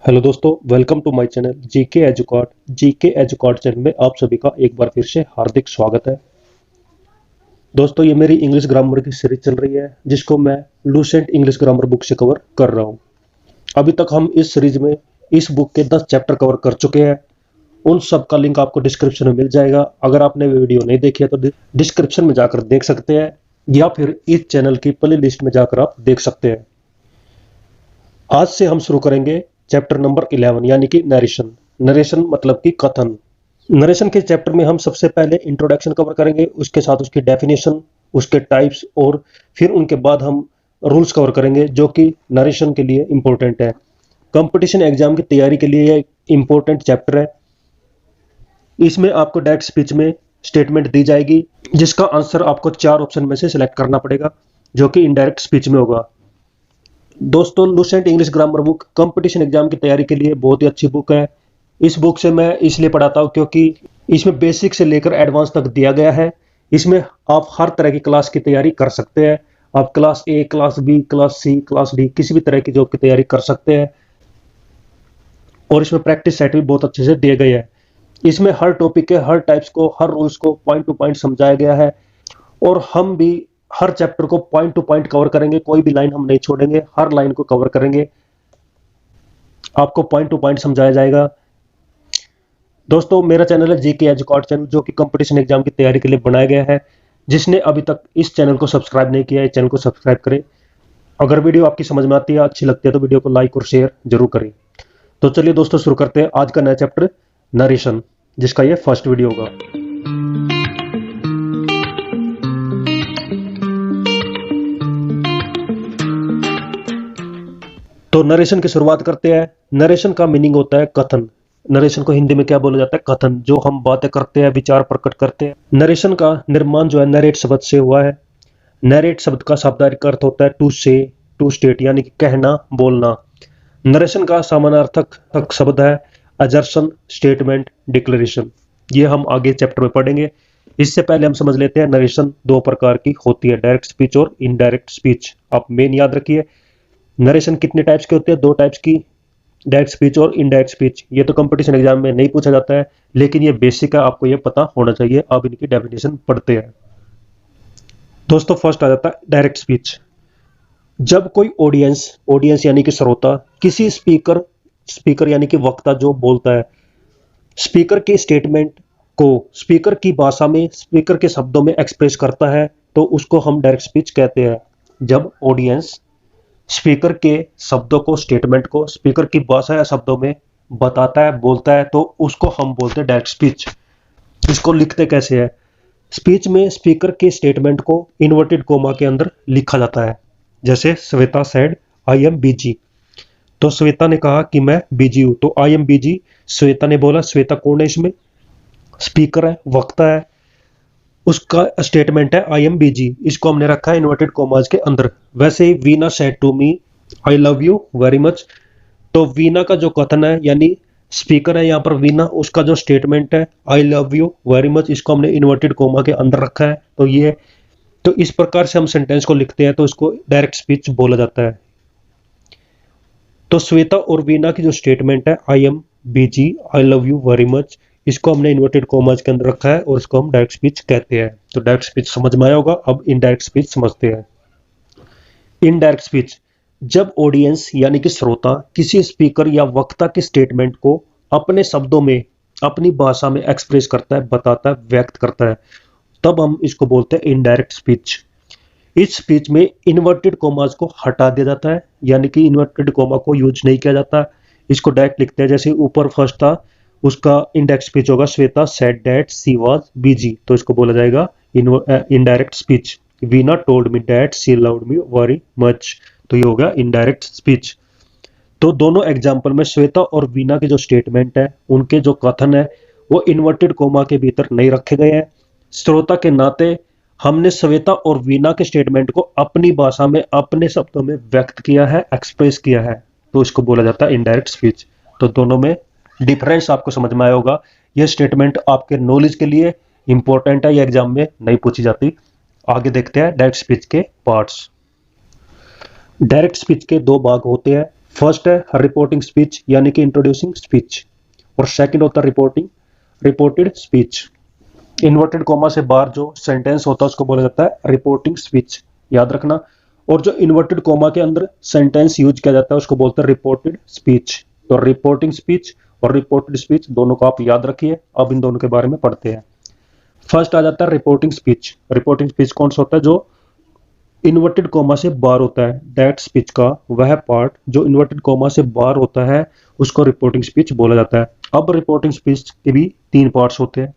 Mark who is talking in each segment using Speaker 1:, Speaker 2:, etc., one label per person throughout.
Speaker 1: Hello दोस्तों, welcome to my channel GK एजुकॉट channel में आप सभी का एक बार फिर से हार्दिक स्वागत है। दोस्तों, ये मेरी इंग्लिश ग्रामर की सीरीज चल रही है जिसको मैं लूसेंट इंग्लिश ग्रामर बुक से कवर कर रहा हूँ। अभी तक हम इस सीरीज में इस बुक के 10 चैप्टर कवर कर चुके हैं। उन सब का लिंक आपको डिस्क्रिप्शन में मिल जाएगा। अगर आपने वीडियो नहीं देखी है तो डिस्क्रिप्शन में जाकर देख सकते हैं या फिर इस चैनल की प्ले लिस्ट में जाकर आप देख सकते हैं। आज से हम शुरू करेंगे चैप्टर नंबर 11 यानी कि नरेशन। नरेशन मतलब कि कथन। नरेशन के चैप्टर में हम सबसे पहले इंट्रोडक्शन कवर करेंगे, उसके साथ उसकी डेफिनेशन, उसके टाइप्स और फिर उनके बाद हम रूल्स कवर करेंगे जो कि नरेशन के लिए इंपॉर्टेंट है। कंपटीशन एग्जाम की तैयारी के लिए यह इंपॉर्टेंट चैप्टर है। इसमें आपको डायरेक्ट स्पीच में स्टेटमेंट दी जाएगी जिसका आंसर आपको 4 ऑप्शन में से सिलेक्ट करना पड़ेगा जो कि इनडायरेक्ट स्पीच में होगा। दोस्तों, Lucent English grammar book competition exam की तैयारी के लिए बहुत ही अच्छी बुक है। इस बुक से मैं इसलिए पढ़ाता हूँ क्योंकि इसमें बेसिक से लेकर एडवांस तक दिया गया है। इसमें आप हर तरह की क्लास की तैयारी कर सकते हैं। आप class A, class B, class C, class D किसी भी तरह की जॉब की तैयारी कर सकते हैं। और इसमें प्रैक्टिस सेट भी बहुत अच्छे से दिए गए हैं। इसमें हर टॉपिक के हर टाइप्स को, हर रूल्स को पॉइंट टू पॉइंट समझाया गया है। और हम भी हर चैप्टर को पॉइंट टू पॉइंट कवर करेंगे, कोई भी लाइन हम नहीं छोड़ेंगे, हर लाइन को कवर करेंगे, आपको पॉइंट टू पॉइंट समझाया जाएगा। दोस्तों, मेरा चैनल है जीके एजुकॉट चैनल जो कि कंपटीशन एग्जाम की तैयारी के लिए बनाया गया है। जिसने अभी तक इस चैनल को सब्सक्राइब नहीं किया है, चैनल को सब्सक्राइब करें। अगर वीडियो आपकी समझ में आती है, अच्छी लगती है तो वीडियो को लाइक और शेयर जरूर करें। तो चलिए दोस्तों, शुरू करते हैं आज का नया चैप्टर नरेशन, जिसका ये फर्स्ट वीडियो होगा। तो नरेशन की शुरुआत करते हैं। नरेशन का मीनिंग होता है कथन। नरेशन को हिंदी में क्या बोला जाता है? कथन। जो हम बातें करते हैं, विचार प्रकट करते हैं। नरेशन का निर्माण जो है नरेट शब्द से हुआ है। नरेट शब्द का शाब्दिक अर्थ होता है टू से, टू स्टेट यानी कि कहना, बोलना। नरेशन का समानार्थक शब्द है अजर्शन, स्टेटमेंट, डिक्लेरेशन। ये हम आगे चैप्टर में पढ़ेंगे। इससे पहले हम समझ लेते हैं नरेशन दो प्रकार की होती है, डायरेक्ट स्पीच और इनडायरेक्ट स्पीच। आप मेन याद रखिए, नरेशन कितने टाइप्स के होते हैं? 2 टाइप्स की, डायरेक्ट स्पीच और इनडायरेक्ट स्पीच। ये तो कंपटीशन एग्जाम में नहीं पूछा जाता है, लेकिन ये बेसिक है, आपको ये पता होना चाहिए। अब इनकी डेफिनेशन पढ़ते हैं। दोस्तों, फर्स्ट आ जाता है डायरेक्ट स्पीच। जब कोई ऑडियंस यानी कि श्रोता किसी स्पीकर यानी कि वक्ता जो बोलता है, स्पीकर के स्टेटमेंट को स्पीकर की भाषा में, स्पीकर के शब्दों में एक्सप्रेस करता है, तो उसको हम डायरेक्ट स्पीच कहते हैं। जब ऑडियंस स्पीकर के शब्दों को, स्टेटमेंट को स्पीकर की भाषा या शब्दों में बताता है, बोलता है, तो उसको हम बोलते हैं डायरेक्ट स्पीच। इसको लिखते कैसे है? स्पीच में स्पीकर के स्टेटमेंट को इन्वर्टेड कोमा के अंदर लिखा जाता है। जैसे Shweta said I am busy, तो श्वेता ने कहा कि मैं बिजी हूं, तो आई एम बिजी श्वेता ने बोला। श्वेता कौन है इसमें? स्पीकर है, वक्ता है। उसका स्टेटमेंट है आई एम बिजी, इसको हमने रखा है इन्वर्टेड कॉमास के अंदर। वैसे ही Veena said to me I love you very much, तो वीना का जो कथन है यानी स्पीकर है यहाँ पर वीना, उसका जो स्टेटमेंट है आई लव यू वेरी मच, इसको हमने इन्वर्टेड कोमा के अंदर रखा है। तो इस प्रकार से हम सेंटेंस को लिखते हैं, तो इसको डायरेक्ट स्पीच बोला जाता है। तो श्वेता और वीना की जो स्टेटमेंट है I am busy I love you very much, इसको हमने इन्वर्टेड कॉमास के अंदर रखा है और इसको हम डायरेक्ट स्पीच कहते हैं। तो डायरेक्ट स्पीच समझ में आया होगा। अब इनडायरेक्ट स्पीच समझते हैं। इनडायरेक्ट स्पीच, जब ऑडियंस यानी कि श्रोता किसी स्पीकर या वक्ता के स्टेटमेंट को अपने शब्दों में, अपनी भाषा में एक्सप्रेस करता है, बताता है, व्यक्त करता है, तब हम इसको बोलते हैं इनडायरेक्ट स्पीच। इस स्पीच में इन्वर्टेड कॉमास को हटा दिया जाता है, यानी कि इन्वर्टेड कॉमा को यूज नहीं किया जाता। इसको डायरेक्ट लिखते हैं। जैसे ऊपर फर्स्ट था, उसका इंडेक्स स्पीच होगा Shweta said that she was busy, तो इसको बोला जाएगा indirect speech. Veena told me that she loved me very much, तो ये हो गया इनडायरेक्ट स्पीच। तो दोनों एग्जाम्पल में श्वेता और वीना के जो स्टेटमेंट है, उनके जो कथन है, वो इन्वर्टेड कोमा के भीतर नहीं रखे गए हैं। श्रोता के नाते हमने श्वेता और वीना के स्टेटमेंट को अपनी भाषा में, अपने शब्दों में व्यक्त किया है, एक्सप्रेस किया है, तो इसको बोला जाता है इनडायरेक्ट स्पीच। तो दोनों में डिफरेंस आपको समझ में आया होगा। यह स्टेटमेंट आपके नॉलेज के लिए इंपॉर्टेंट है, यह एग्जाम में नहीं पूछी जाती। आगे देखते हैं डायरेक्ट स्पीच के पार्ट्स। डायरेक्ट स्पीच के 2 भाग होते हैं। फर्स्ट है रिपोर्टिंग स्पीच यानी कि इंट्रोड्यूसिंग स्पीच, और सेकंड होता है रिपोर्टेड स्पीच। इन्वर्टेड कॉमा से बाहर जो सेंटेंस होता है उसको बोला जाता है रिपोर्टिंग स्पीच, याद रखना। और जो इन्वर्टेड कॉमा के अंदर सेंटेंस यूज किया जाता है उसको बोलते हैं रिपोर्टेड स्पीच। तो रिपोर्टिंग स्पीच और रिपोर्टेड स्पीच दोनों को आप याद रखिए। अब इन दोनों के बारे में पढ़ते हैं। फर्स्ट आ जाता है रिपोर्टिंग स्पीच। रिपोर्टिंग स्पीच कौन सा होता है? जो इन्वर्टेड कॉमा से बाहर होता है, दैट स्पीच का वह पार्ट जो इन्वर्टेड कॉमा से बाहर होता है उसको रिपोर्टिंग स्पीच बोला जाता है। अब रिपोर्टिंग स्पीच के भी तीन पार्ट्स होते हैं,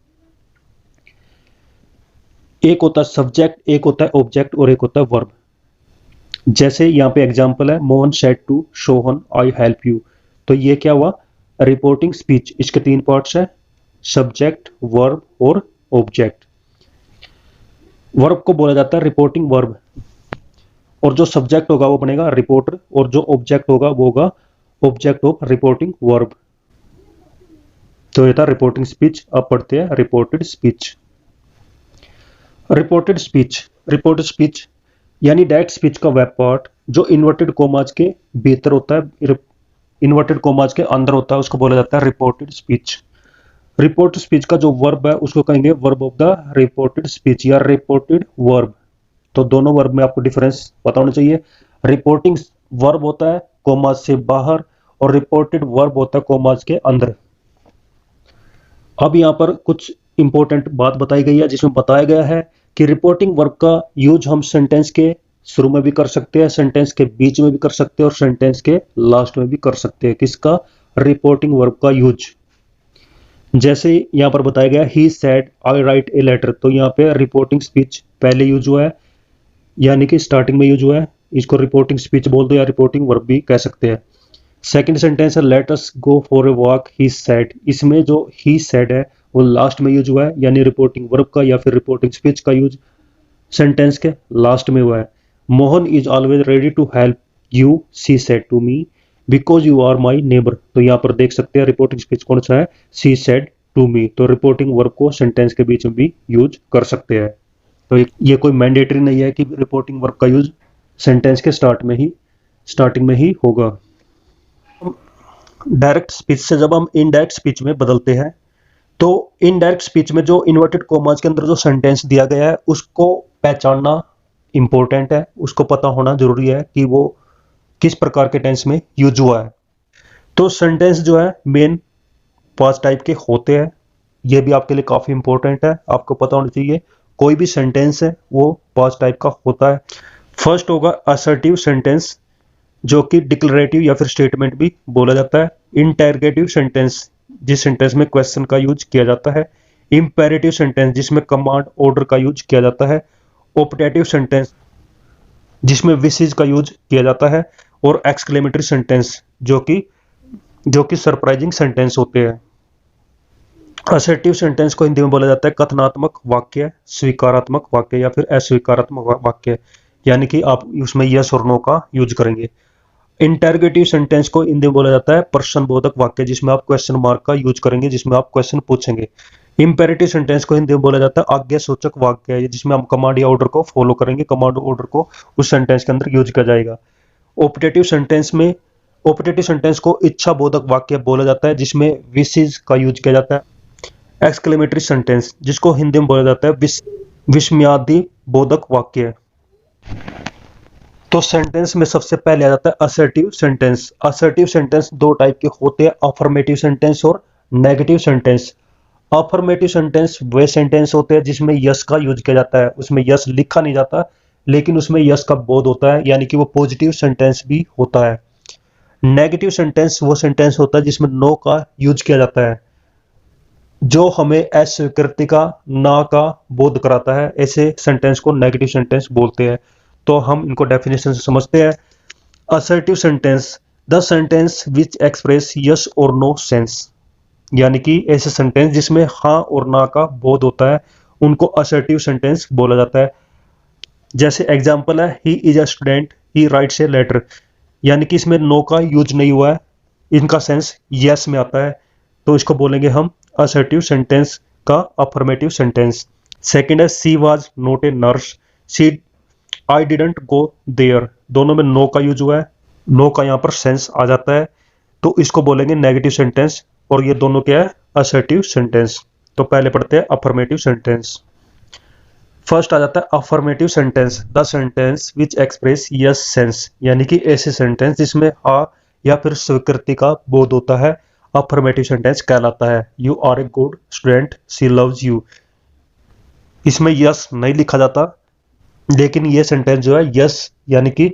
Speaker 1: एक होता है सब्जेक्ट, एक होता है ऑब्जेक्ट और एक होता है वर्ब। जैसे यहाँ पे एग्जांपल है, Mohan said to Sohan I help you. तो ये क्या हुआ? Reporting speech. इसके तीन पार्ट्स है, सब्जेक्ट, वर्ब और ऑब्जेक्ट। वर्ब को बोला जाता है रिपोर्टिंग वर्ब, और जो सब्जेक्ट होगा वो बनेगा रिपोर्टर, और जो ऑब्जेक्ट होगा वो होगा ऑब्जेक्ट ऑफ रिपोर्टिंग वर्ब। तो ये था रिपोर्टिंग स्पीच। अब पढ़ते हैं रिपोर्टेड स्पीच। रिपोर्टेड स्पीच यानी दैट स्पीच का वह पार्ट जो इन्वर्टेड कोमाज के भीतर होता है, इन्वर्टेड कोमाज के अंदर होता है, उसको बोला जाता है रिपोर्टेड स्पीच। रिपोर्टेड स्पीच का जो वर्ब है उसको कहेंगे verb of the reported speech या रिपोर्टेड वर्ब। तो दोनों वर्ब में आपको डिफरेंस पता होना चाहिए। रिपोर्टिंग वर्ब होता है कोमाज से बाहर और रिपोर्टेड वर्ब होता है कोमाज के अंदर। अब यहाँ पर कुछ इंपॉर्टेंट बात बताई गई है जिसमें बताया गया है कि रिपोर्टिंग वर्ब का यूज हम सेंटेंस के शुरू में भी कर सकते हैं, सेंटेंस के बीच में भी कर सकते हैं और सेंटेंस के लास्ट में भी कर सकते हैं। किसका? रिपोर्टिंग वर्ब का यूज। जैसे यहाँ पर बताया गया he said I write a letter, तो यहाँ पे रिपोर्टिंग स्पीच पहले यूज हुआ है, यानी कि स्टार्टिंग में यूज हुआ है। इसको रिपोर्टिंग स्पीच बोल दो या रिपोर्टिंग वर्ब भी कह सकते हैं। सेकंड सेंटेंस है let us go for a walk he said, इसमें जो ही सेड है वो लास्ट में यूज हुआ है, यानी रिपोर्टिंग वर्ब का या फिर रिपोर्टिंग स्पीच का यूज सेंटेंस के लास्ट में हुआ है। Mohan is always ready to help you she said to me because you are my neighbour. तो यहाँ पर देख सकते हैं रिपोर्टिंग स्पीच कौन सा है, सी सेड टू मी। तो रिपोर्टिंग वर्ब को सेंटेंस के बीच में भी यूज कर सकते हैं। तो ये कोई मैंडेटरी नहीं है कि रिपोर्टिंग वर्ब का यूज सेंटेंस के स्टार्टिंग में ही होगा। डायरेक्ट स्पीच से जब हम इनडायरेक्ट स्पीच में बदलते हैं तो इनडायरेक्ट स्पीच में जो इन्वर्टेड कॉमास के अंदर जो सेंटेंस दिया गया है उसको पहचानना इंपॉर्टेंट है, उसको पता होना जरूरी है कि वो किस प्रकार के टेंस में यूज हुआ है। तो सेंटेंस जो है मेन 5 टाइप के होते हैं, ये भी आपके लिए काफी इंपॉर्टेंट है, आपको पता होना चाहिए। कोई भी सेंटेंस है वो 5 टाइप का होता है। फर्स्ट होगा असर्टिव सेंटेंस जो कि डिक्लेरेटिव या फिर स्टेटमेंट भी बोला जाता है। इंटरगेटिव सेंटेंस जिस सेंटेंस में क्वेश्चन का यूज किया जाता है। इंपेरेटिव सेंटेंस जिसमें कमांड ऑर्डर का यूज किया जाता है। ऑप्टेटिव सेंटेंस जिसमें विशेष का यूज किया जाता है। और एक्सक्लेमेटरी सेंटेंस जो कि सरप्राइजिंग सेंटेंस होते हैं। असर्टिव सेंटेंस को हिंदी में बोला जाता है कथनात्मक वाक्य, स्वीकारात्मक वाक्य या फिर अस्वीकारात्मक वाक्य, यानी कि आप उसमें यस और नो का यूज करेंगे। इंटरगेटिव सेंटेंस को हिंदी में बोला जाता है प्रश्नबोधक वाक्य, जिसमें आप क्वेश्चन मार्क का यूज करेंगे, जिसमें आप क्वेश्चन पूछेंगे। इंपेरेटिव सेंटेंस को हिंदी में बोला जाता है आज्ञा सूचक वाक्य, जिसमें हम कमांड या ऑर्डर को फॉलो करेंगे, कमांड ऑर्डर को उस सेंटेंस के अंदर यूज किया जाएगा। ऑप्टेटिव सेंटेंस को इच्छा बोधक वाक्य बोला जाता है, जिसमें विशेष का यूज किया जाता है। एक्सक्लेमेटरी सेंटेंस जिसको हिंदी में बोला जाता है विस्मयादि बोधक वाक्य। तो सेंटेंस में सबसे पहले आ जाता है assertive sentence. Assertive sentence 2 type के होते हैं, अफर्मेटिव सेंटेंस और नेगेटिव सेंटेंस। अफर्मेटिव सेंटेंस वे सेंटेंस होते हैं जिसमें यस का यूज किया जाता है, उसमें यस लिखा नहीं जाता लेकिन उसमें यस का बोध होता है, यानी कि वो पॉजिटिव सेंटेंस भी होता है। नेगेटिव सेंटेंस वो सेंटेंस होता है जिसमें नो का यूज किया जाता है, जो हमें अस्वीकृति का, ना का बोध कराता है। ऐसे सेंटेंस को नेगेटिव सेंटेंस बोलते हैं। तो हम इनको डेफिनेशन से समझते हैं। Assertive sentence the sentence which express yes और नो सेंस, यानी कि ऐसे सेंटेंस जिसमें हाँ और ना का बोध होता है उनको असर्टिव सेंटेंस बोला जाता है। जैसे एग्जांपल है he is a student he writes a letter, यानी कि इसमें नो का यूज नहीं हुआ है, इनका सेंस यस में आता है, तो इसको बोलेंगे हम असर्टिव सेंटेंस का अफर्मेटिव सेंटेंस। सेकेंड है she was not a nurse she I didn't go there, दोनों में नो का यूज हुआ है, नो का यहाँ पर सेंस आ जाता है, तो इसको बोलेंगे नेगेटिव सेंटेंस, और ये दोनों क्या है, असर्टिव सेंटेंस। तो पहले पढ़ते हैं अफर्मेटिव सेंटेंस। फर्स्ट आ जाता है affirmative sentence, the sentence which express yes sense, यानी कि ऐसे सेंटेंस जिसमें हाँ या फिर स्वीकृति का बोध होता है, अफर्मेटिव सेंटेंस कहलाता है। You are a good student, she loves you, इसमें यस नहीं लिखा जाता, लेकिन ये सेंटेंस जो है यस यानी कि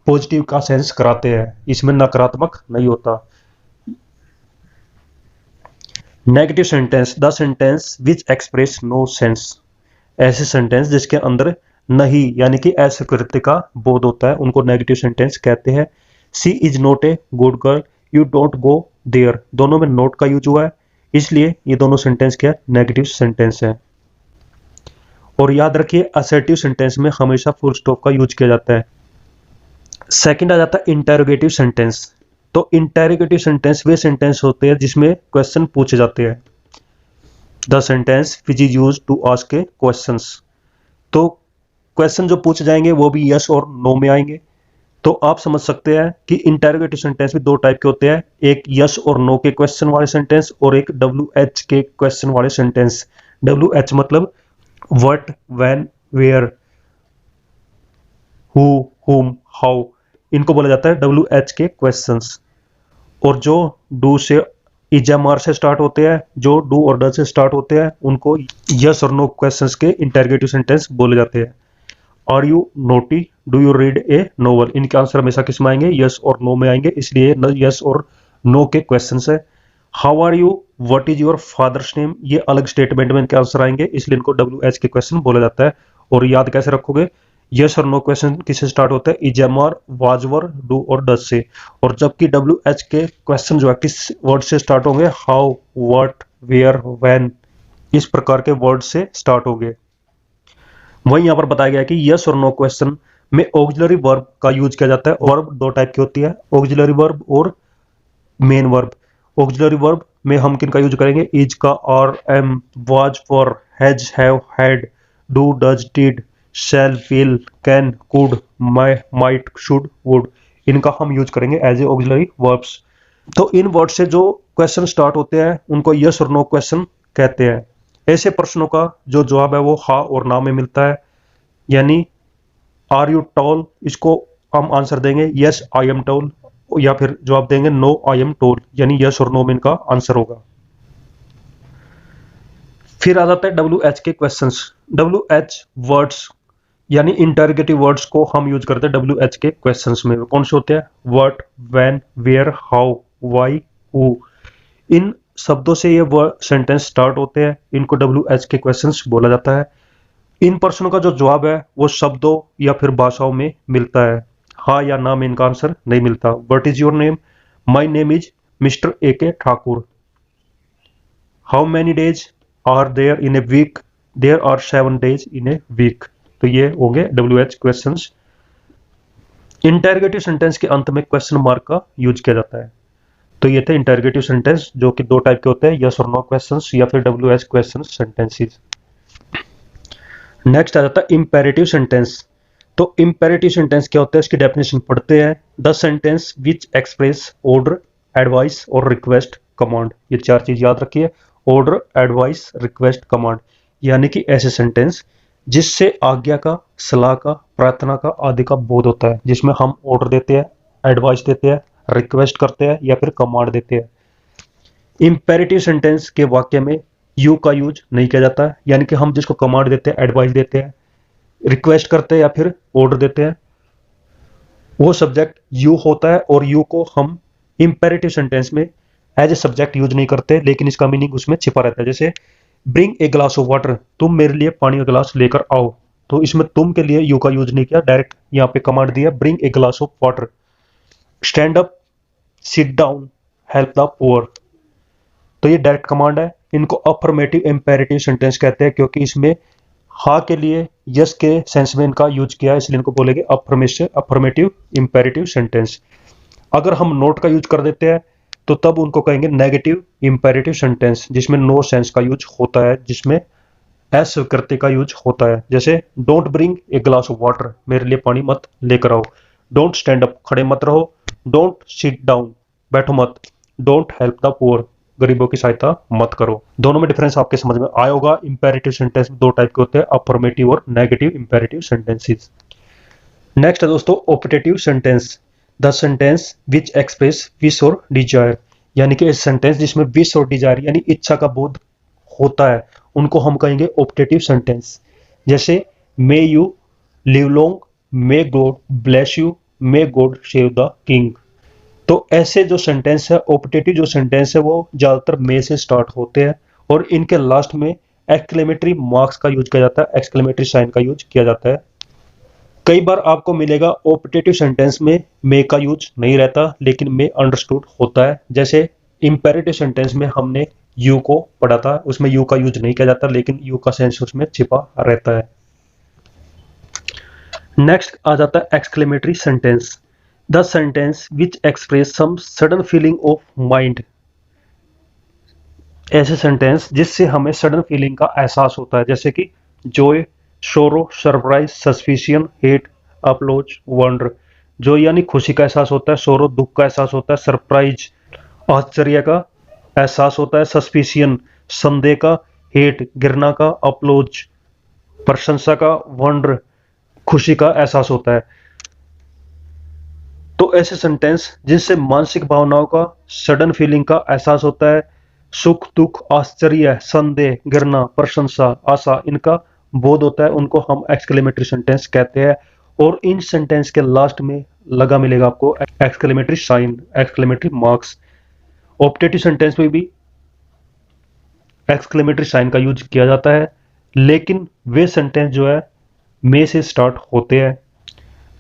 Speaker 1: पॉजिटिव का सेंस कराते हैं, इसमें नकारात्मक नहीं होता। Negative sentence, the sentence which express no sense, ऐसे सेंटेंस जिसके अंदर नहीं यानी कि अस्वीकृति का बोध होता है, उनको नेगेटिव सेंटेंस कहते हैं। She is not a good girl, you don't go there, दोनों में नोट का यूज हुआ है, इसलिए ये दोनों सेंटेंस क्या नेगेटिव सेंटेंस है। और याद रखिए असर्टिव सेंटेंस में हमेशा फुल स्टॉप का यूज किया जाता है। सेकंड आ जाता है इंटेरोगेटिव सेंटेंस। तो इंटेरोगेटिव सेंटेंस वे सेंटेंस होते हैं जिसमें क्वेश्चन पूछे जाते हैं। The sentence which is use to ask a questions, तो क्वेश्चन जो पूछे जाएंगे वो भी यस और नो में आएंगे। तो आप समझ सकते हैं कि इंटेरोगेटिव सेंटेंस भी दो टाइप के होते हैं, एक यस और नो के क्वेश्चन वाले सेंटेंस और एक WH के क्वेश्चन वाले सेंटेंस। WH मतलब व्हाट, व्हेन, वेयर, हु, हुम, हाउ, इनको बोला जाता है WH के क्वेश्चंस। और जो डू से इजामार से स्टार्ट होते हैं, जो डू और डज से स्टार्ट होते हैं, उनको यस और नो क्वेश्चंस के इंटेरोगेटिव सेंटेंस बोले जाते हैं। Are you naughty, do you read a novel, इनके आंसर हमेशा किस में आएंगे, यस और नो में आएंगे, इसलिए यस और नो के क्वेश्चंस है। How are you, what is your father's name, ये अलग स्टेटमेंट में इनके आंसर आएंगे, इसलिए इनको WH के क्वेश्चन बोला जाता है। और याद कैसे रखोगे, यस और नो क्वेश्चन किससे स्टार्ट होता है, इजामार, वाजवर, डू और डज से, और जबकि WH के क्वेश्चन जो है किस वर्ड से स्टार्ट होंगे, हाउ, व्हाट, वेयर, व्हेन, इस प्रकार के वर्ड से स्टार्ट होंगे। वहीं यहाँ पर बताया गया कि यस और नो क्वेश्चन में ऑक्सिलरी वर्ब का यूज किया जाता है। वर्ब दो टाइप की होती है, ऑक्सिलरी वर्ब और मेन वर्ब। ऑक्सिलरी वर्ब में हम किन का यूज करेंगे, इज का, are, am, was, for, has, have, had, do, does, did, shall, will, can, could, might, should, would, इनका हम यूज करेंगे एज ए ऑक्सिलरी वर्ब्स। तो इन वर्ड से जो क्वेश्चन स्टार्ट होते हैं उनको यस और नो क्वेश्चन कहते हैं। ऐसे प्रश्नों का जो जवाब है वो हाँ और ना में मिलता है, यानी आर यू टॉल, इसको हम आंसर देंगे यस आई एम टॉल, या फिर जवाब देंगे नो आई एम टॉल, यानी यस और नो में इनका आंसर होगा। फिर आ जाता है WH के क्वेश्चंस। WH वर्ड्स यानी इंटरोगेटिव वर्ड्स को हम यूज करते हैं WH के क्वेश्चंस में। कौन से होते हैं, what, when, where, how, why, who, इन शब्दों से ये वर्ड सेंटेंस स्टार्ट होते हैं, इनको WH के क्वेश्चंस बोला जाता है। इन प्रश्नों का जो जवाब है वो शब्दों या फिर भाषाओं में मिलता है, हाँ या ना में इनका आंसर नहीं मिलता। What is your name, my name is mister AK Thakur. How many days are there in a week, there are 7 days in a week. तो ये होंगे WH क्वेश्चंस। इंटरोगेटिव सेंटेंस के अंत में क्वेश्चन मार्क का यूज किया जाता है। तो ये थे इंटरोगेटिव सेंटेंस जो कि दो टाइप के होते हैं, यस और नो क्वेश्चंस या फिर WH क्वेश्चन सेंटेंसेस। नेक्स्ट आ जाता है इंपेरेटिव सेंटेंस। तो इंपेरेटिव सेंटेंस क्या होता है, इसकी डेफिनेशन पढ़ते हैं। The sentence which express order, advice और रिक्वेस्ट, कमांड, ये चार चीज याद रखिए, ऑर्डर, एडवाइस, रिक्वेस्ट, कमांड, यानी कि ऐसे सेंटेंस जिससे आज्ञा का, सलाह का, प्रार्थना का आदि का बोध होता है, जिसमें हम ऑर्डर देते हैं, एडवाइस देते हैं, रिक्वेस्ट करते हैं या फिर कमांड देते हैं। इंपेरेटिव सेंटेंस के वाक्य में यू का यूज नहीं किया जाता, यानी कि हम जिसको कमांड देते हैं, एडवाइस देते हैं, रिक्वेस्ट करते हैं या फिर ऑर्डर देते हैं, वो सब्जेक्ट यू होता है, और यू को हम इंपेरेटिव सेंटेंस में एज ए सब्जेक्ट यूज नहीं करते, लेकिन इसका मीनिंग उसमें छिपा रहता है। जैसे bring a glass of water, तुम मेरे लिए पानी का ग्लास लेकर आओ, तो इसमें तुम के लिए यू का यूज नहीं किया, डायरेक्ट यहाँ पे कमांड दिया bring a glass of water. Stand up, sit down, help the poor, तो ये डायरेक्ट कमांड है। इनको अफर्मेटिव इंपेरेटिव सेंटेंस कहते हैं, क्योंकि इसमें हाँ के लिए यस के सेंस में इनका यूज किया है, इसलिए इनको बोलेंगे अफर्मेटिव इंपेरेटिव सेंटेंस। अगर हम नोट का यूज कर देते हैं तो तब उनको कहेंगे नेगेटिव इंपेरेटिव सेंटेंस, जिसमें नो सेंस का यूज होता है, जिसमें अस्वीकृति का यूज होता है। जैसे don't bring a glass of water, मेरे लिए पानी मत लेकर आओ। डोंट स्टैंड अप, खड़े मत रहो। डोंट सिट डाउन, बैठो मत। डोंट हेल्प द पुअर, गरीबों की सहायता मत करो। दोनों में डिफरेंस आपके समझ में आया होगा। इंपेरेटिव सेंटेंस दो टाइप के होते हैं, अफर्मेटिव और नेगेटिव इंपेरेटिव सेंटेंसेस। नेक्स्ट है दोस्तों optative sentence, the sentence which express wish और डिजायर, यानी कि सेंटेंस जिसमें विश और डिजायर यानी इच्छा का बोध होता है, उनको हम कहेंगे ऑप्टेटिव सेंटेंस। जैसे may you live long, may God bless you, may God save the king. तो ऐसे जो सेंटेंस है, ऑप्टेटिव जो सेंटेंस है, वो ज्यादातर मे से स्टार्ट होते हैं और इनके लास्ट में एक्सक्लेमेटरी मार्क्स का यूज किया जाता है, एक्सक्लेमेटरी साइन का यूज किया जाता है। कई बार आपको मिलेगा ऑप्टेटिव सेंटेंस में मे का यूज नहीं रहता, लेकिन मे अंडरस्टूड होता है। जैसे इंपेरेटिव सेंटेंस में हमने यू को पढ़ा था, उसमें यू का यूज नहीं किया जाता, लेकिन यू का सेंस उसमें छिपा रहता है। नेक्स्ट आ जाता है exclamatory sentence, the sentence which express some sudden feeling of mind. ऐसे सेंटेंस जिससे हमें सडन फीलिंग का एहसास होता है, जैसे कि जॉय, सोरो, surprise, suspicion, hate, applause, wonder. Joy यानी खुशी का एहसास होता है, सोरो दुख का एहसास होता है, सरप्राइज आश्चर्य का एहसास होता है, सस्पिशियन संदेह का, हेट घृणा का, अपलोज प्रशंसा का, वंडर खुशी का एहसास होता है। तो ऐसे सेंटेंस जिनसे मानसिक भावनाओं का सडन फीलिंग का एहसास होता है, सुख दुख आश्चर्य संदेह घृणा प्रशंसा आशा, इनका बोध होता है, उनको हम एक्सक्लेमेटरी सेंटेंस कहते हैं। और इन सेंटेंस के लास्ट में लगा मिलेगा आपको exclamatory sign, exclamatory marks. Optative sentence में भी एक्सक्लेमेटरी साइन का यूज किया जाता है, लेकिन वे सेंटेंस जो है मे से स्टार्ट होते हैं,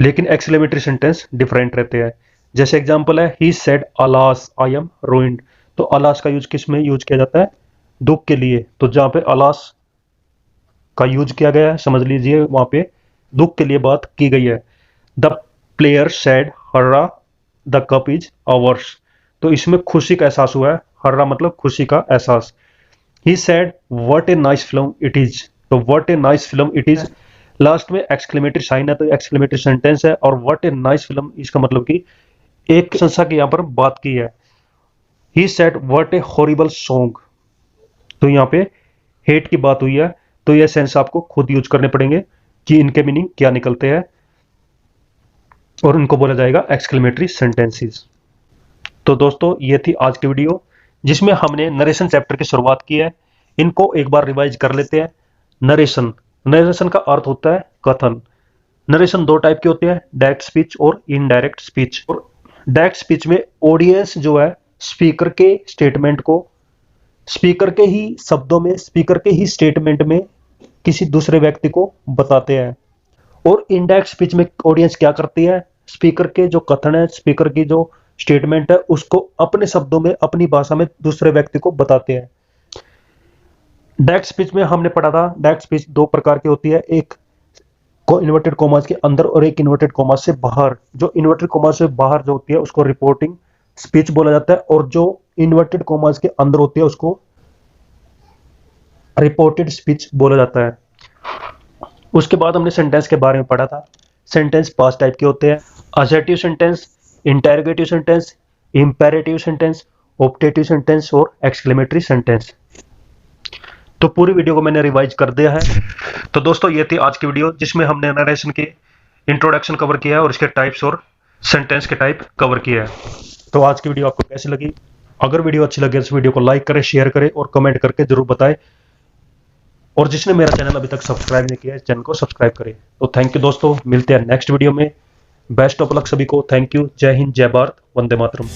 Speaker 1: लेकिन एक्सक्लेमेटरी सेंटेंस डिफरेंट रहते हैं। जैसे एग्जांपल है he said alas I am ruined. तो अलास का यूज किस में यूज किया जाता है? दुख के लिए। तो जहां पे अलास का यूज किया गया है, समझ लीजिए वहां पे दुख के लिए बात की गई है। The player said Harra the cup is ours. तो इसमें खुशी का एहसास हुआ है, हर्रा मतलब खुशी का एहसास। He said what a nice film it is. तो what a nice film it is, last में एक्सक्लेमेटरी साइन है, तो एक्सक्लेमेटरी सेंटेंस है। और व्हाट ए नाइस फिल्म इसका मतलब कि एक संस्था की यहां पर बात की है। ही said what A horrible song, तो यहां पे हेट की बात हुई है, तो ये सेंस आपको खुद यूज करने पड़ेंगे कि इनके मीनिंग क्या निकलते हैं, और इनको बोला जाएगा एक्सक्लेमेटरी सेंटेंसेस। तो दोस्तों ये थी आज की वीडियो, जिसमें हमने नरेशन चैप्टर की शुरुआत की है। इनको एक बार रिवाइज कर लेते हैं। नरेशन, नरेशन का अर्थ होता है कथन। नरेशन दो टाइप के होते हैं, डायरेक्ट स्पीच और इनडायरेक्ट स्पीच। और डायरेक्ट स्पीच में ऑडियंस जो है स्पीकर के स्टेटमेंट को, स्पीकर के ही शब्दों में, स्पीकर के ही स्टेटमेंट में किसी दूसरे व्यक्ति को बताते हैं। और इनडायरेक्ट स्पीच में ऑडियंस क्या करती है, स्पीकर के जो कथन है, स्पीकर की जो स्टेटमेंट है, उसको अपने शब्दों में, अपनी भाषा में दूसरे व्यक्ति को बताते हैं। डायरेक्ट स्पीच में हमने पढ़ा था, डायरेक्ट स्पीच दो प्रकार की होती है, एक इन्वर्टेड कॉमास के अंदर और एक इन्वर्टेड कॉमास से बाहर। जो इन्वर्टेड कॉमास से बाहर जो होती है उसको रिपोर्टिंग स्पीच बोला जाता है, और जो इन्वर्टेड कॉमास के अंदर होती है उसको रिपोर्टेड स्पीच बोला जाता है। उसके बाद हमने सेंटेंस के बारे में पढ़ा था। सेंटेंस पांच टाइप के होते हैं, assertive sentence, interrogative sentence, imperative sentence, optative sentence और एक्सक्लेमेटरी सेंटेंस। तो पूरी वीडियो को मैंने रिवाइज कर दिया है। तो दोस्तों ये थी आज की वीडियो, जिसमें हमने नरेशन के इंट्रोडक्शन कवर किया है और इसके टाइप्स और सेंटेंस के टाइप कवर किया है। तो आज की वीडियो आपको कैसी लगी? अगर वीडियो अच्छी लगे तो इस वीडियो को लाइक करें, शेयर करें और कमेंट करके जरूर बताएं। और जिसने मेरा चैनल अभी तक सब्सक्राइब नहीं किया है, चैनल को सब्सक्राइब करें। तो थैंक यू दोस्तों, मिलते हैं नेक्स्ट वीडियो में। बेस्ट ऑफ लक सभी को। Thank you. जय हिंद, जय भारत, वंदे मातरम।